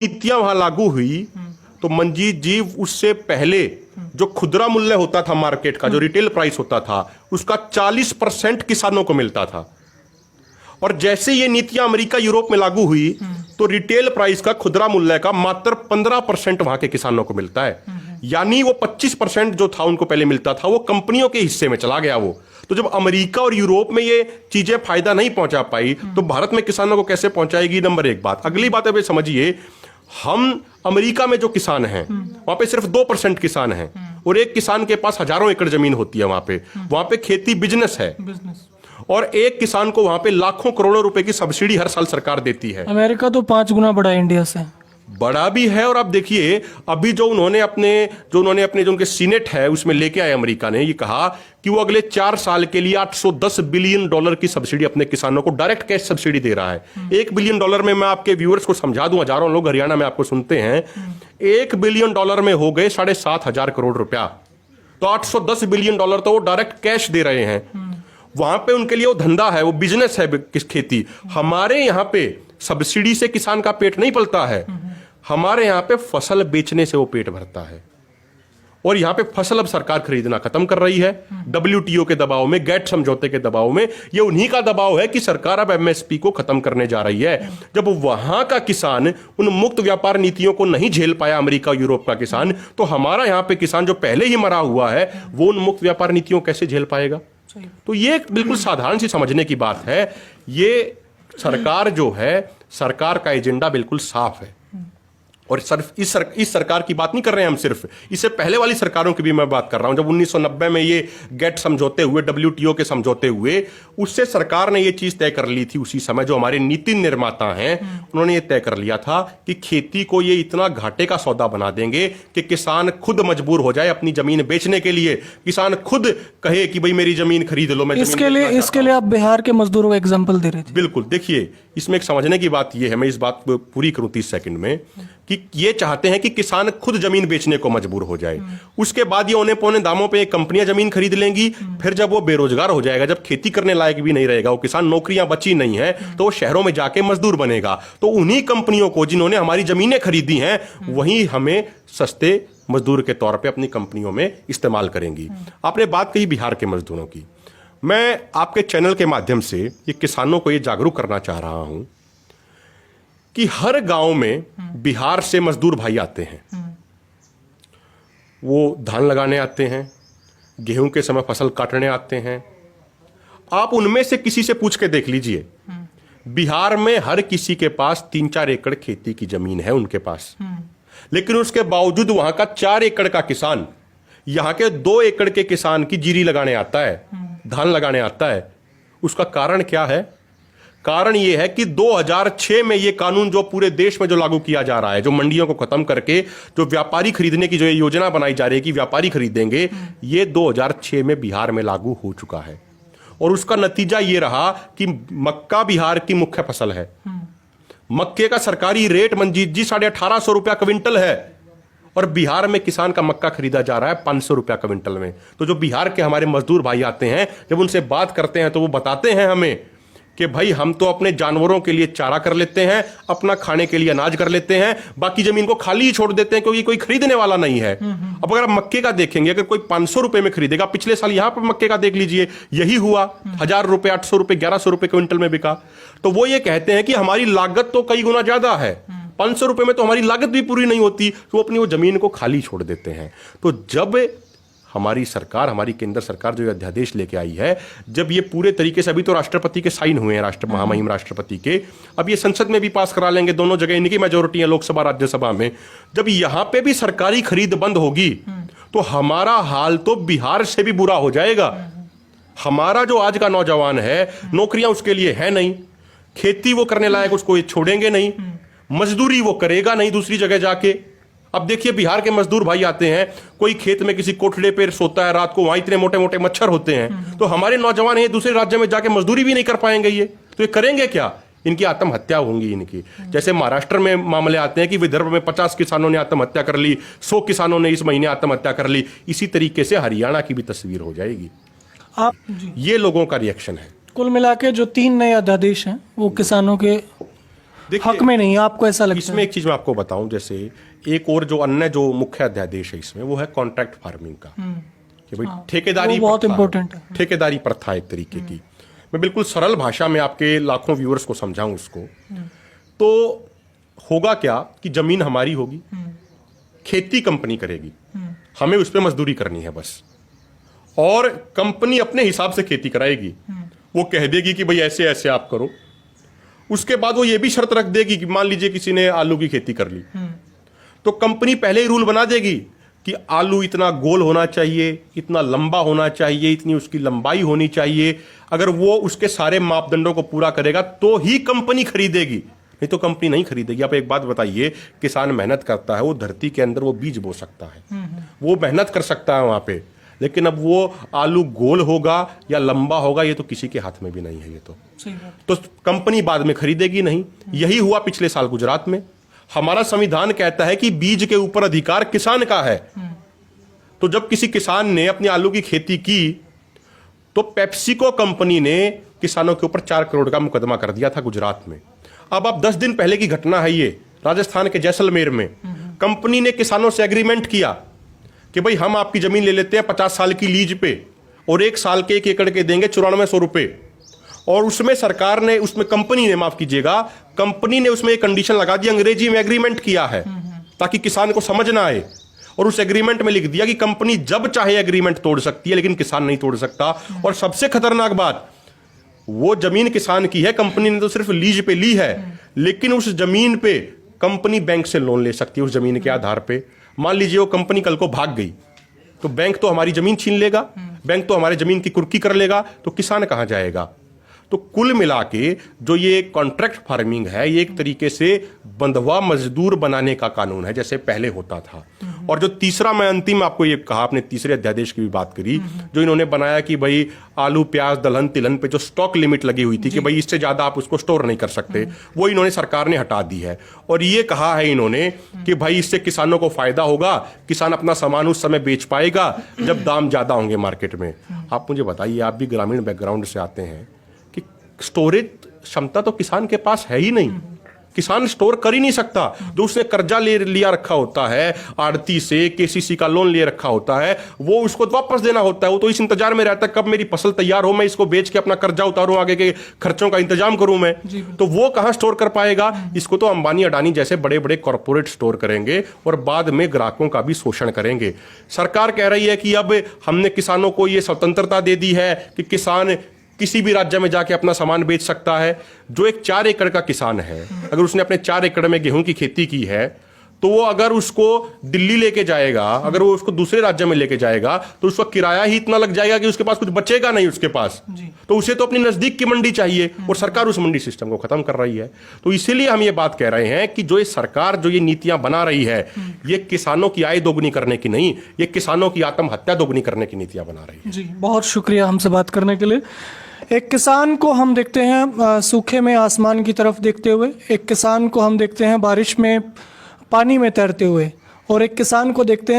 नीतियां वहां लागू हुई तो मंजीत जी उससे पहले जो खुदरा मूल्य होता था मार्केट का, जो रिटेल प्राइस होता था, उसका 40% किसानों को मिलता था। और जैसे ये नीतियां अमेरिका यूरोप में लागू हुई तो रिटेल प्राइस का, खुदरा मूल्य का मात्र 15% वहां के किसानों को मिलता है। यानी वो 25% जो था उनको पहले मिलता था वो कंपनियों के हिस्से में चला गया वो। तो जब अमेरिका और यूरोप में ये चीजें फायदा नहीं पहुंचा पाई तो भारत में किसानों को कैसे पहुंचाएगी? नंबर एक बात। अगली बात है, समझिए, हम अमेरिका में जो किसान हैं वहां पे सिर्फ 2% किसान हैं और एक किसान के पास हजारों एकड़ जमीन होती है। वहां पे खेती बिजनेस है और एक किसान को वहां पे लाखों करोड़ों रुपए की सब्सिडी हर साल सरकार देती है। अमेरिका तो 5 गुना बड़ा है इंडिया से। बड़ा भी है। और आप देखिए अभी जो उन्होंने अपने जो उनके सीनेट है उसमें लेके आए, अमेरिका ने ये कहा कि वो अगले 4 साल के लिए $810 बिलियन की सब्सिडी अपने किसानों को डायरेक्ट कैश सब्सिडी दे रहा है। $1 बिलियन में मैं आपके व्यूअर्स को समझा दूं, हजारों लोग हरियाणा में आपको सुनते हैं, $1 बिलियन में हो गए 7,500 करोड़ रुपया। तो $810 बिलियन तो वो डायरेक्ट कैश दे रहे हैं। वहां पे उनके लिए वो धंधा है, वो बिजनेस है खेती। हमारे यहां पे सब्सिडी से किसान का पेट नहीं पलता है, हमारे यहां पे फसल बेचने से वो पेट भरता है। और यहां पे फसल अब सरकार खरीदना खत्म कर रही है WTO के दबाव में, गैट समझौते के दबाव में। ये उन्हीं का दबाव है कि सरकार अब MSP को खत्म करने जा रही है। जब वहां का किसान उन मुक्त व्यापार नीतियों को नहीं झेल पाया, अमेरिका यूरोप का किसान, तो हमारा यहां पे किसान जो पहले ही मरा हुआ है वो उन मुक्त व्यापार नीतियों कैसे झेल पाएगा? तो ये बिल्कुल साधारण सी समझने की बात है। ये सरकार जो है, सरकार का एजेंडा बिल्कुल साफ है। और सिर्फ इस सरकार की बात नहीं कर रहे हैं हम, सिर्फ इससे पहले वाली सरकारों की भी मैं बात कर रहा हूं। जब 1990 में ये गेट समझौते हुए, WTO के समझौते हुए, उससे सरकार ने ये चीज तय कर ली थी उसी समय। जो हमारे नीति निर्माता हैं उन्होंने ये तय कर लिया था कि खेती को ये इतना घाटे का सौदा बना देंगे कि किसान खुद मजबूर हो जाए अपनी जमीन बेचने के लिए। किसान खुद कहे कि भाई मेरी जमीन खरीद लो। मैं इसके लिए आप बिहार के मजदूरों को एग्जाम्पल दे रहे थे। बिल्कुल। देखिए इसमें एक समझने की बात यह है, मैं इस बात को पूरी करूं 30 सेकंड में, कि ये चाहते हैं कि किसान खुद जमीन बेचने को मजबूर हो जाए। उसके बाद ये औने पौने दामों पे कंपनियां जमीन खरीद लेंगी। फिर जब वो बेरोजगार हो जाएगा, जब खेती करने लायक भी नहीं रहेगा वो किसान, नौकरियां बची नहीं है, तो वो शहरों में जाके मजदूर बनेगा। तो उन्हीं कंपनियों को जिन्होंने हमारी जमीनें खरीदी हैं वही हमें सस्ते मजदूर के तौर पर अपनी कंपनियों में इस्तेमाल करेंगी। आपने बात कही बिहार के मजदूरों की। मैं आपके चैनल के माध्यम से ये किसानों को ये जागरूक करना चाह रहा हूं कि हर गांव में बिहार से मजदूर भाई आते हैं। वो धान लगाने आते हैं, गेहूं के समय फसल काटने आते हैं। आप उनमें से किसी से पूछ के देख लीजिए, बिहार में हर किसी के पास 3-4 एकड़ खेती की जमीन है उनके पास। लेकिन उसके बावजूद वहां का 4 एकड़ का किसान यहां के 2 एकड़ के किसान की जीरी लगाने आता है, धान लगाने आता है। उसका कारण क्या है? कारण यह है कि 2006 में यह कानून जो पूरे देश में जो लागू किया जा रहा है, जो मंडियों को खत्म करके जो व्यापारी खरीदने की जो योजना बनाई जा रही है कि व्यापारी खरीदेंगे, ये 2006 में बिहार में लागू हो चुका है। और उसका नतीजा यह रहा कि मक्का बिहार की मुख्य फसल है। मक्के का सरकारी रेट मंजीत जी 1850 रुपया क्विंटल है और बिहार में किसान का मक्का खरीदा जा रहा है 500 रुपया क्विंटल में। तो जो बिहार के हमारे मजदूर भाई आते हैं, जब उनसे बात करते हैं तो वो बताते हैं हमें कि भाई हम तो अपने जानवरों के लिए चारा कर लेते हैं, अपना खाने के लिए अनाज कर लेते हैं, बाकी जमीन को खाली ही छोड़ देते हैं क्योंकि कोई खरीदने वाला नहीं है। अब अगर आप मक्के का देखेंगे, अगर कोई 500 रुपए में खरीदेगा, पिछले साल यहां पर मक्के का देख लीजिए, यही हुआ, 1000 रुपए, 800 रुपए, 1100 रुपए क्विंटल में बिका। तो वो ये कहते हैं कि हमारी लागत तो कई गुना ज्यादा है, 500 रुपए में तो हमारी लागत भी पूरी नहीं होती, तो वो अपनी वो जमीन को खाली छोड़ देते हैं। तो जब हमारी सरकार, हमारी केंद्र सरकार जो अध्यादेश लेके आई है, जब ये पूरे तरीके से, अभी तो राष्ट्रपति के साइन हुए हैं, महामहिम राष्ट्रपति के, अब ये संसद में भी पास करा लेंगे, दोनों जगह इनकी मेजोरिटी है, लोकसभा राज्यसभा में। जब यहां पे भी सरकारी खरीद बंद होगी तो हमारा हाल तो बिहार से भी बुरा हो जाएगा। हमारा जो आज का नौजवान है, नौकरियां उसके लिए है नहीं, खेती वो करने लायक उसको ये छोड़ेंगे नहीं, मजदूरी वो करेगा नहीं दूसरी जगह जाके। अब देखिए बिहार के मजदूर भाई आते हैं, कोई खेत में किसी कोठड़े पे सोता है रात को, वहां इतने मोटे मोटे मच्छर होते हैं, तो हमारे नौजवान ये दूसरे राज्य में जाके मजदूरी भी नहीं कर पाएंगे। ये तो ये करेंगे क्या? इनकी आत्महत्या होंगी इनकी। जैसे महाराष्ट्र में मामले आते हैं कि विदर्भ में 50 किसानों ने आत्महत्या कर ली, 100 किसानों ने इस महीने आत्महत्या कर ली। इसी तरीके से हरियाणा की भी तस्वीर हो जाएगी। ये लोगों का रिएक्शन है। कुल मिला के जो 3 नए अध्यादेश हैं वो किसानों के देखिए, हक में नहीं है, आपको ऐसा लगता इसमें है? एक चीज मैं आपको बताऊं, जैसे एक और जो अन्य जो मुख्य अध्यादेश है इसमें, वो है कॉन्ट्रैक्ट फार्मिंग का, कि भाई ठेकेदारी वो बहुत प्रथा है, important है। ठेकेदारी प्रथा एक तरीके की। मैं बिल्कुल सरल भाषा में आपके लाखों व्यूअर्स को समझाऊं इसको, तो होगा क्या कि जमीन हमारी होगी, खेती कंपनी करेगी, हमें उस पर मजदूरी करनी है बस, और कंपनी अपने हिसाब से खेती कराएगी। वो कह देगी कि भाई ऐसे ऐसे आप करो। उसके बाद वो ये भी शर्त रख देगी कि मान लीजिए किसी ने आलू की खेती कर ली, तो कंपनी पहले ही रूल बना देगी कि आलू इतना गोल होना चाहिए, इतना लंबा होना चाहिए, इतनी उसकी लंबाई होनी चाहिए। अगर वो उसके सारे मापदंडों को पूरा करेगा तो ही कंपनी खरीदेगी, नहीं तो कंपनी नहीं खरीदेगी। आप एक बात बताइए, किसान मेहनत करता है, वो धरती के अंदर वो बीज बो सकता है, वो मेहनत कर सकता है वहां पे, लेकिन अब वो आलू गोल होगा या लंबा होगा ये तो किसी के हाथ में भी नहीं है। ये तो कंपनी बाद में खरीदेगी नहीं। यही हुआ पिछले साल गुजरात में। हमारा संविधान कहता है कि बीज के ऊपर अधिकार किसान का है। तो जब किसी किसान ने अपनी आलू की खेती की तो पेप्सिको कंपनी ने किसानों के ऊपर 4 करोड़ का मुकदमा कर दिया था गुजरात में। अब आप 10 दिन पहले की घटना है ये, राजस्थान के जैसलमेर में कंपनी ने किसानों से एग्रीमेंट किया कि भाई हम आपकी जमीन ले लेते हैं 50 साल की लीज पे, और 1 साल के 1 एकड़ के देंगे 9400 रुपए। और उसमें सरकार ने, उसमें कंपनी ने, माफ कीजिएगा, कंपनी ने उसमें एक कंडीशन लगा दी, अंग्रेजी में एग्रीमेंट किया है ताकि किसान को समझ ना आए, और उस एग्रीमेंट में लिख दिया कि कंपनी जब चाहे एग्रीमेंट तोड़ सकती है लेकिन किसान नहीं तोड़ सकता। और सबसे खतरनाक बात, वो जमीन किसान की है, कंपनी ने तो सिर्फ लीज पे ली है, लेकिन उस जमीन पे कंपनी बैंक से लोन ले सकती है उस जमीन के आधार पे। मान लीजिए वो कंपनी कल को भाग गई तो बैंक तो हमारी जमीन छीन लेगा, बैंक तो हमारे जमीन की कुर्की कर लेगा, तो किसान कहां जाएगा। तो कुल मिला के जो ये कॉन्ट्रैक्ट फार्मिंग है, ये एक तरीके से बंधुआ मजदूर बनाने का कानून है जैसे पहले होता था। और जो तीसरा, मैं अंतिम आपको ये कहा, आपने तीसरे अध्यादेश की भी बात करी, जो इन्होंने बनाया कि भाई आलू प्याज दलहन तिलहन पे जो स्टॉक लिमिट लगी हुई थी कि भाई इससे ज्यादा आप उसको स्टोर नहीं कर सकते, वो इन्होंने, सरकार ने हटा दी है। और ये कहा है इन्होंने कि भाई इससे किसानों को फायदा होगा, किसान अपना सामान उस समय बेच पाएगा जब दाम ज्यादा होंगे मार्केट में। आप मुझे बताइए, आप भी ग्रामीण बैकग्राउंड से आते हैं, कि स्टोरेज क्षमता तो किसान के पास है ही नहीं, किसान स्टोर कर ही नहीं सकता। जो उसने कर्जा ले लिया रखा होता है आड़ती से, केसीसी का लोन ले रखा होता है, वो उसको वापस देना होता है। वो तो इस इंतजार में रहता है कब मेरी फसल तैयार हो, मैं इसको बेच के अपना कर्जा उतारूं, आगे के खर्चों का इंतजाम करूं मैं। तो वो कहां स्टोर कर पाएगा। इसको तो अंबानी अडानी जैसे बड़े बड़े कॉर्पोरेट स्टोर करेंगे और बाद में ग्राहकों का भी शोषण करेंगे। सरकार कह रही है कि अब हमने किसानों को ये स्वतंत्रता दे दी है कि किसान किसी भी राज्य में जाके अपना सामान बेच सकता है। जो एक 4 एकड़ का किसान है, अगर उसने अपने 4 एकड़ में गेहूं की खेती की है, तो वो अगर उसको दिल्ली लेके जाएगा, अगर वो उसको दूसरे राज्य में लेके जाएगा, तो उसका किराया ही इतना लग जाएगा कि उसके पास कुछ बचेगा नहीं उसके पास। तो उसे तो अपनी नजदीक की मंडी चाहिए, और सरकार उस मंडी सिस्टम को खत्म कर रही है। तो इसीलिए हम ये बात कह रहे हैं कि जो ये सरकार जो ये नीतियां बना रही है, ये किसानों की आय दोगुनी करने की नहीं, ये किसानों की आत्महत्या दोगुनी करने की नीतियां बना रही है। जी, बहुत शुक्रिया हमसे बात करने के लिए। एक किसान को हम देखते हैं सूखे में आसमान की तरफ देखते हुए, एक किसान को हम देखते हैं बारिश में पानी में तैरते हुए, और एक किसान को देखते हैं